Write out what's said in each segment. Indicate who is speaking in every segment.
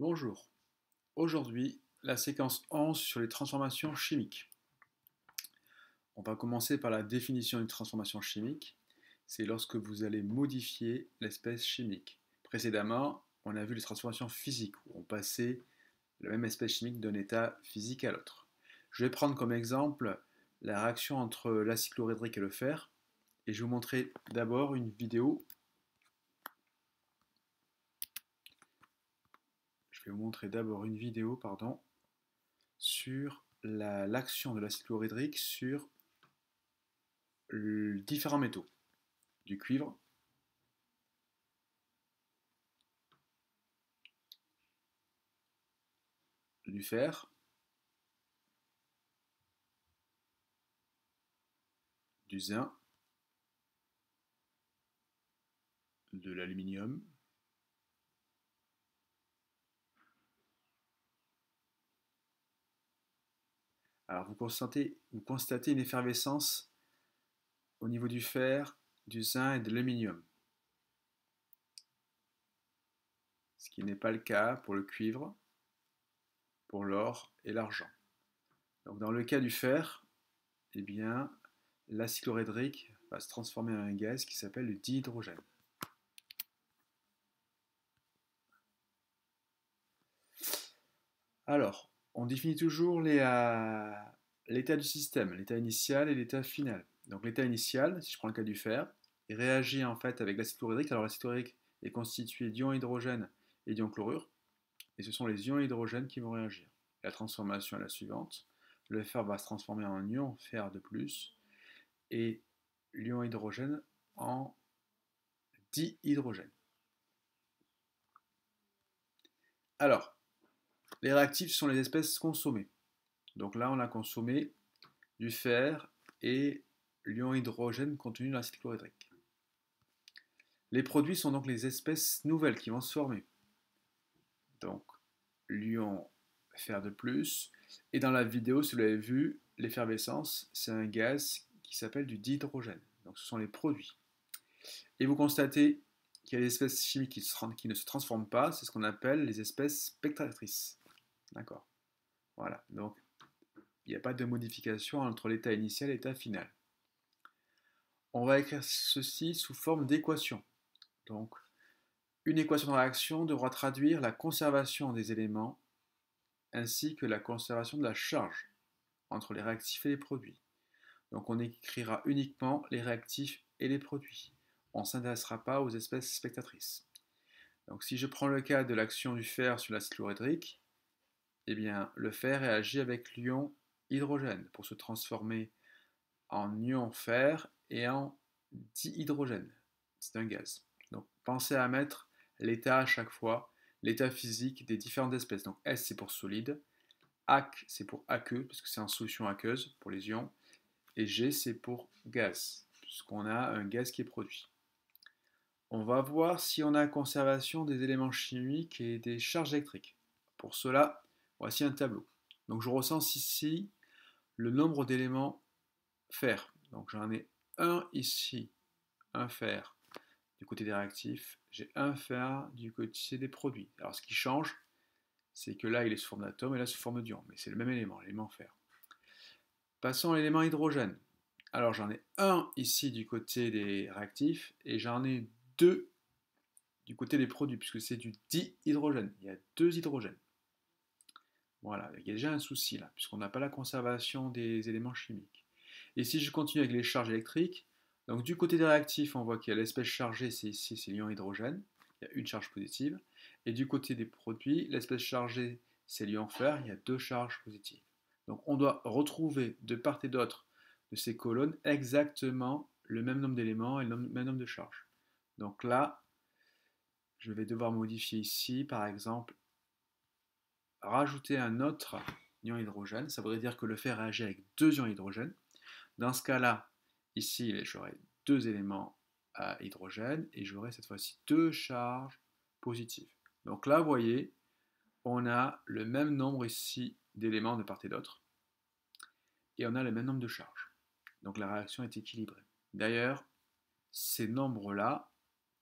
Speaker 1: Bonjour, aujourd'hui la séquence 11 sur les transformations chimiques. On va commencer par la définition d'une transformation chimique. C'est lorsque vous allez modifier l'espèce chimique. Précédemment, on a vu les transformations physiques, où on passait la même espèce chimique d'un état physique à l'autre. Je vais prendre comme exemple la réaction entre l'acide chlorhydrique et le fer, et je vais vous montrer d'abord une vidéo. Sur l'action de l'acide chlorhydrique sur différents métaux, du cuivre, du fer, du zinc, de l'aluminium, alors vous constatez une effervescence au niveau du fer, du zinc et de l'aluminium, ce qui n'est pas le cas pour le cuivre, pour l'or et l'argent. Donc dans le cas du fer, eh bien, l'acide chlorhydrique va se transformer en un gaz qui s'appelle le dihydrogène. Alors, on définit toujours l'état du système, l'état initial et l'état final. Donc l'état initial, si je prends le cas du fer, il réagit en fait avec l'acide chlorhydrique. Alors l'acide chlorhydrique est constitué d'ions hydrogène et d'ions chlorure, et ce sont les ions hydrogène qui vont réagir. La transformation est la suivante. Le fer va se transformer en ion fer de plus, et l'ion hydrogène en dihydrogène. Alors, les réactifs sont les espèces consommées. Donc là, on a consommé du fer et l'ion hydrogène contenu dans l'acide chlorhydrique. Les produits sont donc les espèces nouvelles qui vont se former. Donc, l'ion fer de plus. Et dans la vidéo, si vous l'avez vu, l'effervescence, c'est un gaz qui s'appelle du dihydrogène. Donc, ce sont les produits. Et vous constatez qu'il y a des espèces chimiques qui ne se transforment pas. C'est ce qu'on appelle les espèces spectatrices. D'accord. Voilà. Donc, il n'y a pas de modification entre l'état initial et l'état final. On va écrire ceci sous forme d'équation. Donc, une équation de réaction devra traduire la conservation des éléments ainsi que la conservation de la charge entre les réactifs et les produits. Donc, on écrira uniquement les réactifs et les produits. On ne s'intéressera pas aux espèces spectatrices. Donc, si je prends le cas de l'action du fer sur l'acide chlorhydrique, eh bien, le fer réagit avec l'ion hydrogène pour se transformer en ion fer et en dihydrogène. C'est un gaz. Donc pensez à mettre l'état à chaque fois, l'état physique des différentes espèces. Donc S c'est pour solide, AC c'est pour aqueux, puisque c'est en solution aqueuse pour les ions, et G c'est pour gaz, puisqu'on a un gaz qui est produit. On va voir si on a conservation des éléments chimiques et des charges électriques. Pour cela, voici un tableau. Donc je recense ici le nombre d'éléments fer. Donc j'en ai un ici, un fer du côté des réactifs, j'ai un fer du côté des produits. Alors ce qui change, c'est que là il est sous forme d'atome et là sous forme d'ion, mais c'est le même élément, l'élément fer. Passons à l'élément hydrogène. Alors j'en ai un ici du côté des réactifs et j'en ai deux du côté des produits, puisque c'est du dihydrogène. Il y a deux hydrogènes. Voilà, il y a déjà un souci là, puisqu'on n'a pas la conservation des éléments chimiques. Et si je continue avec les charges électriques, donc du côté des réactifs, on voit qu'il y a l'espèce chargée, c'est ici, c'est l'ion hydrogène, il y a une charge positive. Et du côté des produits, l'espèce chargée, c'est l'ion fer, il y a deux charges positives. Donc on doit retrouver de part et d'autre de ces colonnes exactement le même nombre d'éléments et le même nombre de charges. Donc là, je vais devoir modifier ici, par exemple, rajouter un autre ion hydrogène. Ça voudrait dire que le fer réagit avec deux ions hydrogène. Dans ce cas-là, ici, j'aurai deux éléments à hydrogène et j'aurai cette fois-ci deux charges positives. Donc là, vous voyez, on a le même nombre ici d'éléments de part et d'autre et on a le même nombre de charges. Donc la réaction est équilibrée. D'ailleurs, ces nombres-là,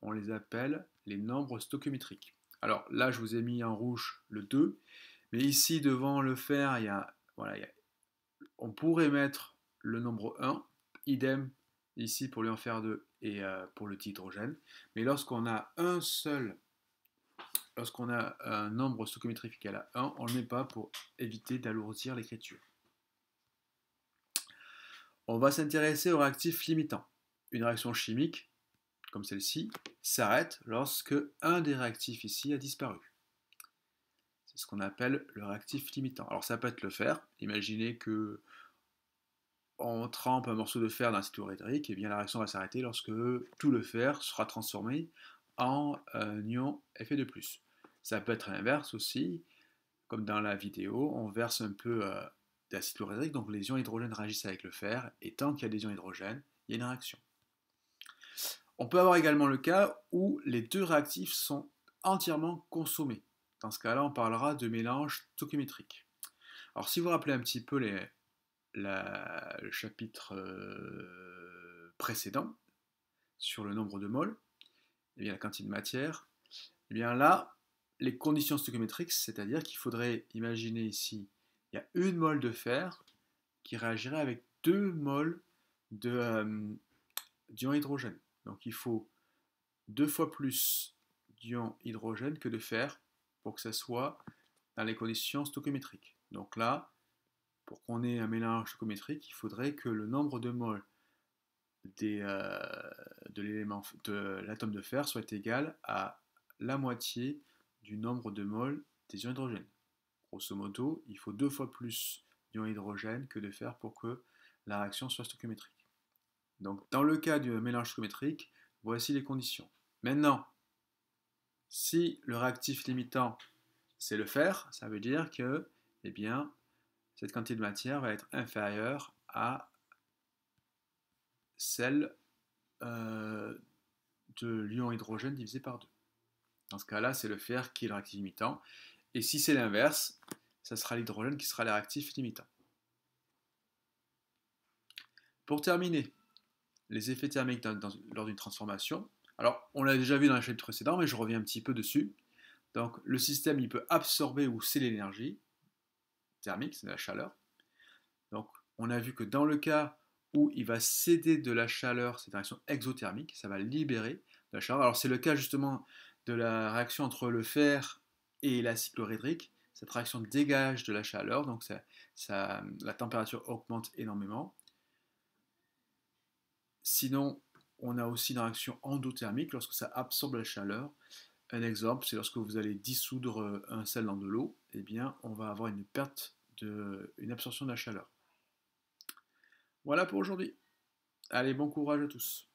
Speaker 1: on les appelle les nombres stoichiométriques. Alors là, je vous ai mis en rouge le 2, mais ici, devant le fer, voilà, on pourrait mettre le nombre 1, idem ici pour lui en faire 2 et pour le dihydrogène. Mais lorsqu'on a un nombre stoichiométrique égal à 1, on ne le met pas pour éviter d'alourdir l'écriture. On va s'intéresser aux réactifs limitants. Une réaction chimique, comme celle-ci, s'arrête lorsque un des réactifs ici a disparu. C'est ce qu'on appelle le réactif limitant. Alors ça peut être le fer. Imaginez que on trempe un morceau de fer dans l'acide chlorhydrique, et bien la réaction va s'arrêter lorsque tout le fer sera transformé en ion Fe2+. Ça peut être l'inverse aussi, comme dans la vidéo, on verse un peu d'acide chlorhydrique, donc les ions hydrogène réagissent avec le fer, et tant qu'il y a des ions hydrogène, il y a une réaction. On peut avoir également le cas où les deux réactifs sont entièrement consommés. Dans ce cas-là, on parlera de mélange stoichiométrique. Alors si vous vous rappelez un petit peu le chapitre précédent sur le nombre de moles, et bien la quantité de matière, et bien là, les conditions stoichiométriques, c'est-à-dire qu'il faudrait imaginer ici, il y a une mole de fer qui réagirait avec 2 moles d'ion hydrogène. Donc il faut 2 fois plus d'ion hydrogène que de fer pour que ça soit dans les conditions stoichiométriques. Donc là, pour qu'on ait un mélange stoichiométrique, il faudrait que le nombre de moles de l'atome de fer soit égal à la moitié du nombre de moles des ions hydrogène. Grosso modo, il faut 2 fois plus d'ion hydrogène que de fer pour que la réaction soit stoichiométrique. Donc dans le cas du mélange stoichiométrique, voici les conditions. Maintenant, si le réactif limitant c'est le fer, ça veut dire que eh bien, cette quantité de matière va être inférieure à celle de l'ion hydrogène divisé par 2. Dans ce cas-là, c'est le fer qui est le réactif limitant. Et si c'est l'inverse, ça sera l'hydrogène qui sera le réactif limitant. Pour terminer, les effets thermiques lors d'une transformation. Alors, on l'a déjà vu dans le chapitre précédent, mais je reviens un petit peu dessus. Donc, le système, il peut absorber ou sceller l'énergie thermique, c'est de la chaleur. Donc, on a vu que dans le cas où il va céder de la chaleur, c'est une réaction exothermique, ça va libérer de la chaleur. Alors, c'est le cas justement de la réaction entre le fer et l'acide chlorhydrique. Cette réaction dégage de la chaleur, donc la température augmente énormément. Sinon, on a aussi une réaction endothermique lorsque ça absorbe la chaleur. Un exemple, c'est lorsque vous allez dissoudre un sel dans de l'eau, eh bien, on va avoir une absorption de la chaleur. Voilà pour aujourd'hui. Allez, bon courage à tous.